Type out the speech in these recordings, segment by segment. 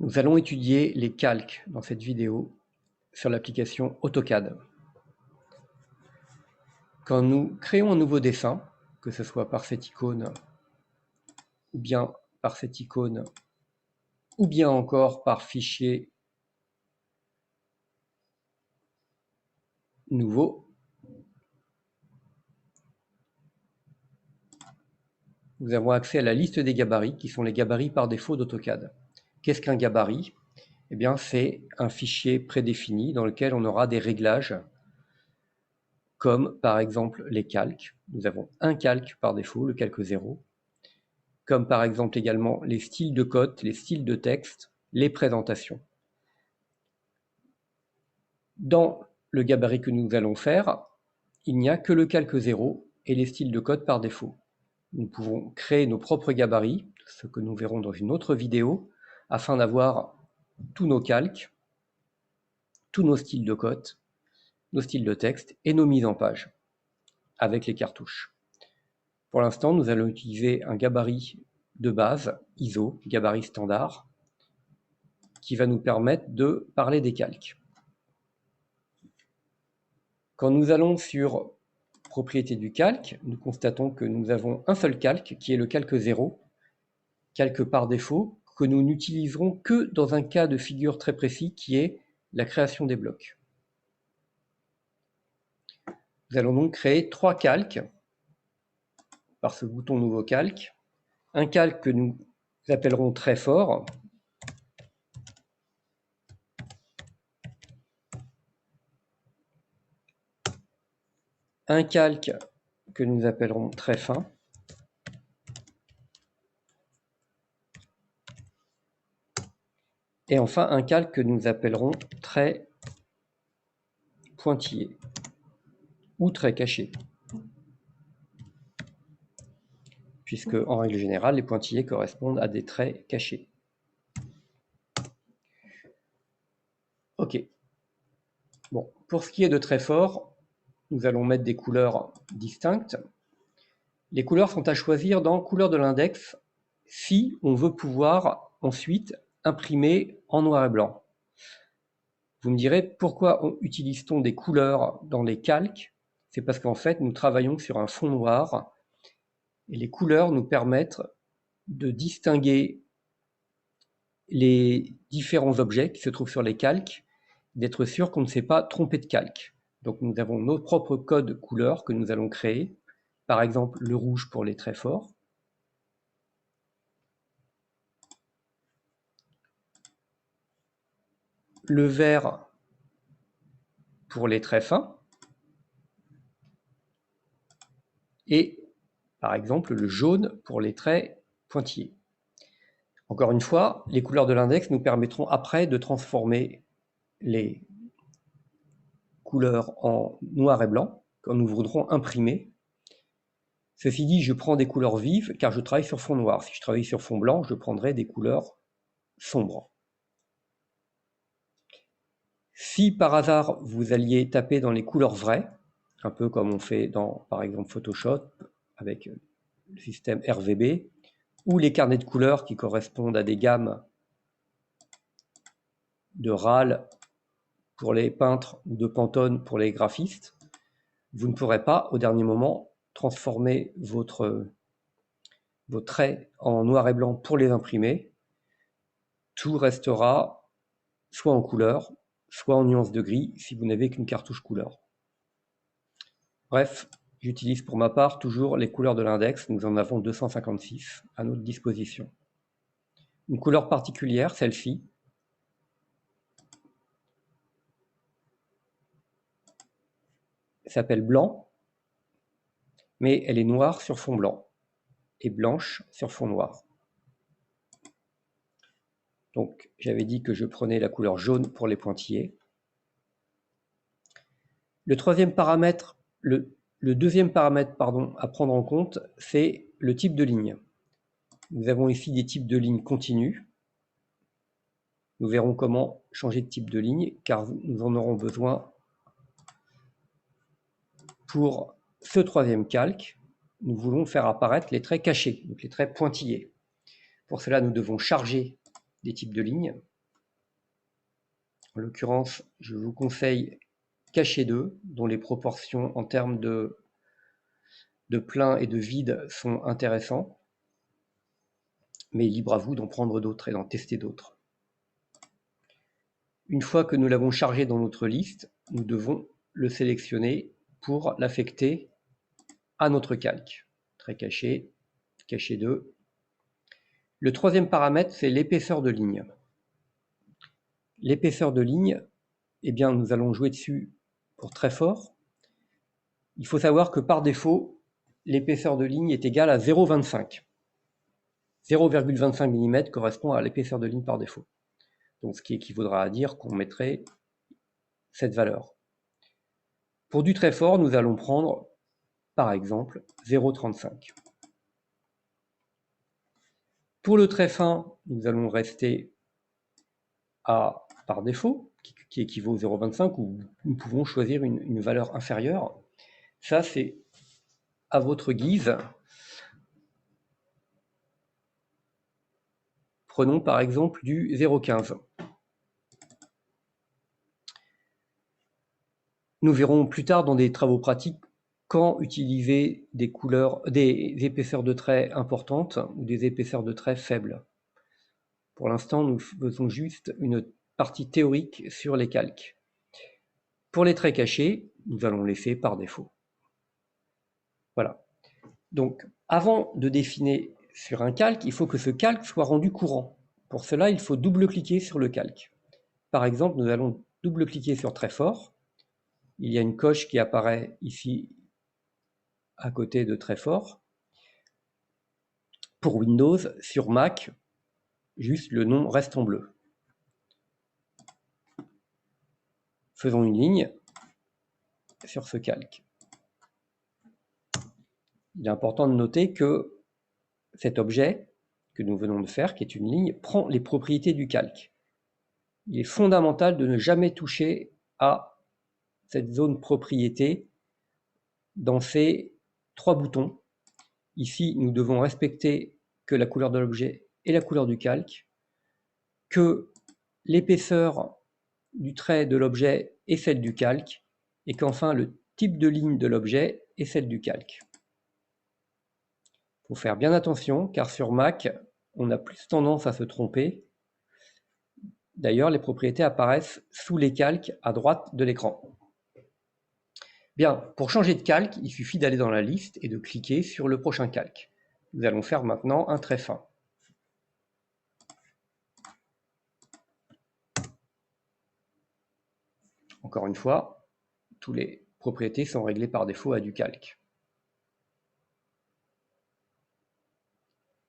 Nous allons étudier les calques dans cette vidéo sur l'application AutoCAD. Quand nous créons un nouveau dessin, que ce soit par cette icône ou bien par cette icône ou bien encore par fichier nouveau, nous avons accès à la liste des gabarits qui sont les gabarits par défaut d'AutoCAD. Qu'est-ce qu'un gabarit? Eh bien, c'est un fichier prédéfini dans lequel on aura des réglages comme par exemple les calques. Nous avons un calque par défaut, le calque 0, comme par exemple également les styles de code, les styles de texte, les présentations. Dans le gabarit que nous allons faire, il n'y a que le calque 0 et les styles de code par défaut. Nous pouvons créer nos propres gabarits, ce que nous verrons dans une autre vidéo, afin d'avoir tous nos calques, tous nos styles de code, nos styles de texte et nos mises en page avec les cartouches. Pour l'instant, nous allons utiliser un gabarit de base, ISO, gabarit standard, qui va nous permettre de parler des calques. Quand nous allons sur propriété du calque, nous constatons que nous avons un seul calque, qui est le calque 0, calque par défaut, que nous n'utiliserons que dans un cas de figure très précis, qui est la création des blocs. Nous allons donc créer 3 calques par ce bouton nouveau calque. Un calque que nous appellerons très fort, un calque que nous appellerons très fin, et enfin un calque que nous appellerons très pointillé ou très caché, puisque en règle générale les pointillés correspondent à des traits cachés. Ok. Bon, pour ce qui est de très fort, nous allons mettre des couleurs distinctes. Les couleurs sont à choisir dans couleur de l'index si on veut pouvoir ensuite imprimer en noir et blanc. Vous me direz, pourquoi utilise-t-on des couleurs dans les calques? C'est parce qu'en fait, nous travaillons sur un fond noir et les couleurs nous permettent de distinguer les différents objets qui se trouvent sur les calques, d'être sûr qu'on ne s'est pas trompé de calque. Donc nous avons nos propres codes couleurs que nous allons créer, par exemple le rouge pour les traits forts, le vert pour les traits fins, et par exemple le jaune pour les traits pointillés. Encore une fois, les couleurs de l'index nous permettront après de transformer les couleurs en noir et blanc quand nous voudrons imprimer. Ceci dit, je prends des couleurs vives car je travaille sur fond noir. Si je travaille sur fond blanc, je prendrai des couleurs sombres. Si par hasard vous alliez taper dans les couleurs vraies, un peu comme on fait dans par exemple Photoshop avec le système RVB, ou les carnets de couleurs qui correspondent à des gammes de RAL pour les peintres ou de Pantone pour les graphistes, vous ne pourrez pas au dernier moment transformer vos traits en noir et blanc pour les imprimer. Tout restera soit en couleur, soit en nuance de gris si vous n'avez qu'une cartouche couleur. Bref, j'utilise pour ma part toujours les couleurs de l'index. Nous en avons 256 à notre disposition. Une couleur particulière, celle-ci, s'appelle blanc, mais elle est noire sur fond blanc et blanche sur fond noir. Donc j'avais dit que je prenais la couleur jaune pour les pointillés. Le deuxième paramètre à prendre en compte, c'est le type de ligne. Nous avons ici des types de lignes continues. Nous verrons comment changer de type de ligne, car nous en aurons besoin pour ce troisième calque. Nous voulons faire apparaître les traits cachés, donc les traits pointillés. Pour cela, nous devons charger des types de lignes. En l'occurrence, je vous conseille Caché 2, dont les proportions en termes de plein et de vide sont intéressantes, mais libre à vous d'en prendre d'autres et d'en tester d'autres. Une fois que nous l'avons chargé dans notre liste, nous devons le sélectionner pour l'affecter à notre calque. Trait caché, Caché 2. Le troisième paramètre, c'est l'épaisseur de ligne. L'épaisseur de ligne, eh bien, nous allons jouer dessus pour très fort. Il faut savoir que par défaut, l'épaisseur de ligne est égale à 0,25. 0,25 mm correspond à l'épaisseur de ligne par défaut. Donc ce qui équivaudra à dire qu'on mettrait cette valeur. Pour du très fort, nous allons prendre, par exemple, 0,35. Pour le très fin, nous allons rester à par défaut, qui équivaut à 0,25, ou nous pouvons choisir une valeur inférieure. Ça, c'est à votre guise. Prenons par exemple du 0,15. Nous verrons plus tard dans des travaux pratiques quand utiliser des couleurs, des épaisseurs de traits importantes ou des épaisseurs de traits faibles. Pour l'instant, nous faisons juste une partie théorique sur les calques. Pour les traits cachés, nous allons laisser par défaut. Voilà. Donc, avant de définir sur un calque, il faut que ce calque soit rendu courant. Pour cela, il faut double-cliquer sur le calque. Par exemple, nous allons double-cliquer sur très fort. Il y a une coche qui apparaît ici à côté de très fort. Pour Windows, sur Mac, juste le nom reste en bleu. Faisons une ligne sur ce calque. Il est important de noter que cet objet que nous venons de faire, qui est une ligne, prend les propriétés du calque. Il est fondamental de ne jamais toucher à cette zone propriété dans ces trois boutons. Ici, nous devons respecter que la couleur de l'objet est la couleur du calque, que l'épaisseur du trait de l'objet est celle du calque, et qu'enfin le type de ligne de l'objet est celle du calque. Il faut faire bien attention, car sur Mac, on a plus tendance à se tromper. D'ailleurs, les propriétés apparaissent sous les calques à droite de l'écran. Bien, pour changer de calque, il suffit d'aller dans la liste et de cliquer sur le prochain calque. Nous allons faire maintenant un trait fin. Encore une fois, toutes les propriétés sont réglées par défaut à du calque.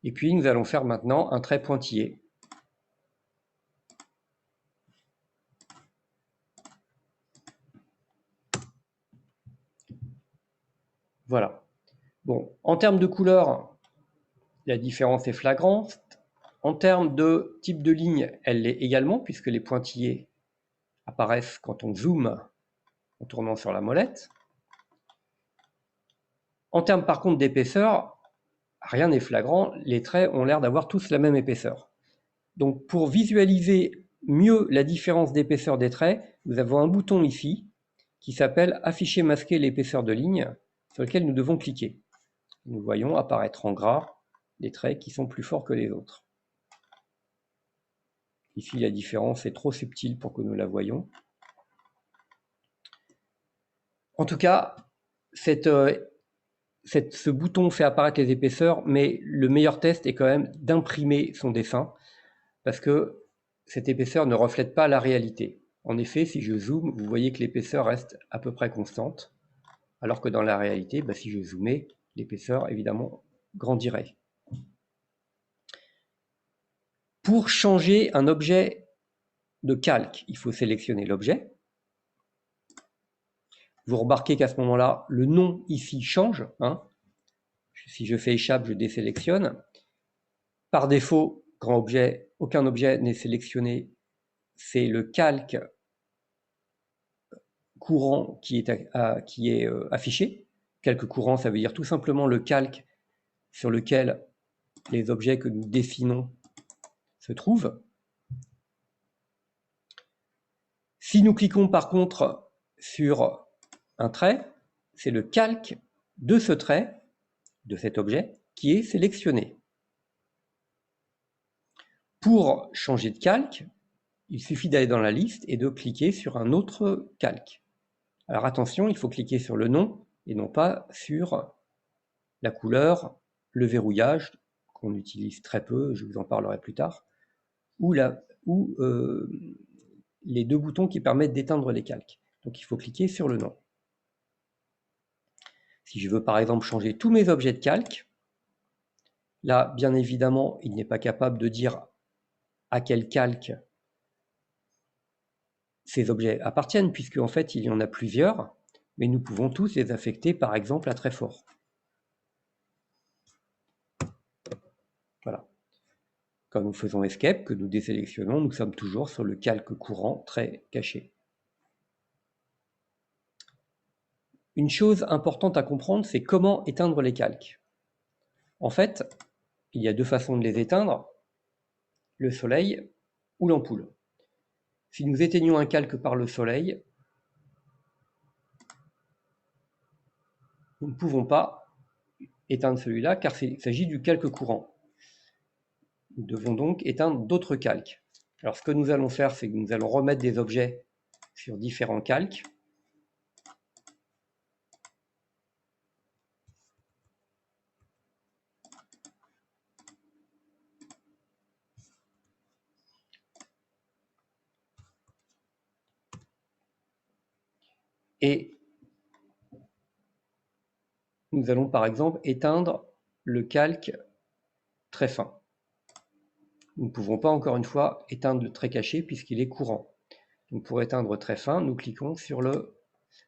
Et puis nous allons faire maintenant un trait pointillé. Voilà. Bon, en termes de couleur, la différence est flagrante. En termes de type de ligne, elle l'est également, puisque les pointillés apparaissent quand on zoome en tournant sur la molette. En termes par contre d'épaisseur, rien n'est flagrant, les traits ont l'air d'avoir tous la même épaisseur. Donc pour visualiser mieux la différence d'épaisseur des traits, nous avons un bouton ici qui s'appelle « Afficher masquer l'épaisseur de ligne » sur lequel nous devons cliquer. Nous voyons apparaître en gras les traits qui sont plus forts que les autres. Ici, la différence est trop subtile pour que nous la voyions. En tout cas, ce bouton fait apparaître les épaisseurs, mais le meilleur test est quand même d'imprimer son dessin, parce que cette épaisseur ne reflète pas la réalité. En effet, si je zoome, vous voyez que l'épaisseur reste à peu près constante, alors que dans la réalité, si je zoomais, l'épaisseur, évidemment, grandirait. Pour changer un objet de calque, il faut sélectionner l'objet. Vous remarquez qu'à ce moment-là, le nom ici change. Si je fais échappe, je désélectionne. Par défaut, quand aucun objet n'est sélectionné, c'est le calque courant qui est affiché. Calque courant, ça veut dire tout simplement le calque sur lequel les objets que nous dessinons se trouvent. Si nous cliquons par contre sur un trait, c'est le calque de ce trait, de cet objet, qui est sélectionné. Pour changer de calque, il suffit d'aller dans la liste et de cliquer sur un autre calque. Alors attention, il faut cliquer sur le nom et non pas sur la couleur, le verrouillage, qu'on utilise très peu, je vous en parlerai plus tard, ou les deux boutons qui permettent d'éteindre les calques. Donc il faut cliquer sur le nom. Si je veux par exemple changer tous mes objets de calque, là bien évidemment il n'est pas capable de dire à quel calque ces objets appartiennent, puisque en fait il y en a plusieurs, mais nous pouvons tous les affecter par exemple à très fort. Voilà. Quand nous faisons Escape, que nous désélectionnons, nous sommes toujours sur le calque courant très caché. Une chose importante à comprendre, c'est comment éteindre les calques. En fait, il y a deux façons de les éteindre, le soleil ou l'ampoule. Si nous éteignons un calque par le soleil, nous ne pouvons pas éteindre celui-là car il s'agit du calque courant. Nous devons donc éteindre d'autres calques. Alors ce que nous allons faire, c'est que nous allons remettre des objets sur différents calques. Et nous allons par exemple éteindre le calque très fin. Nous ne pouvons pas encore une fois éteindre le très caché puisqu'il est courant. Donc pour éteindre très fin, nous cliquons sur le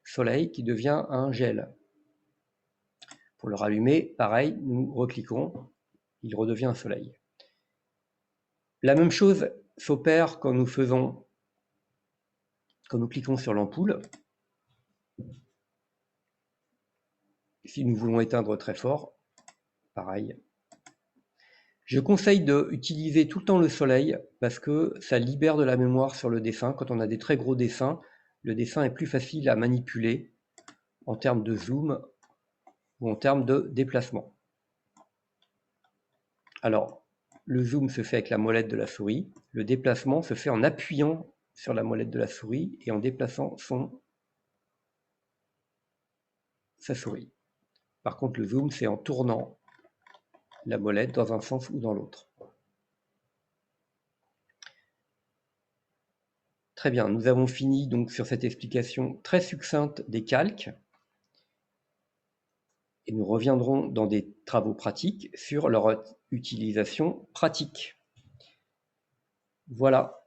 soleil qui devient un gel. Pour le rallumer, pareil, nous recliquons, il redevient un soleil. La même chose s'opère quand nous cliquons sur l'ampoule. Si nous voulons éteindre très fort, pareil. Je conseille d'utiliser tout le temps le soleil parce que ça libère de la mémoire sur le dessin. Quand on a des très gros dessins, le dessin est plus facile à manipuler en termes de zoom ou en termes de déplacement. Alors, le zoom se fait avec la molette de la souris, le déplacement se fait en appuyant sur la molette de la souris et en déplaçant sa souris. Par contre, le zoom, c'est en tournant la molette dans un sens ou dans l'autre. Très bien, nous avons fini donc sur cette explication très succincte des calques. Et nous reviendrons dans des travaux pratiques sur leur utilisation pratique. Voilà.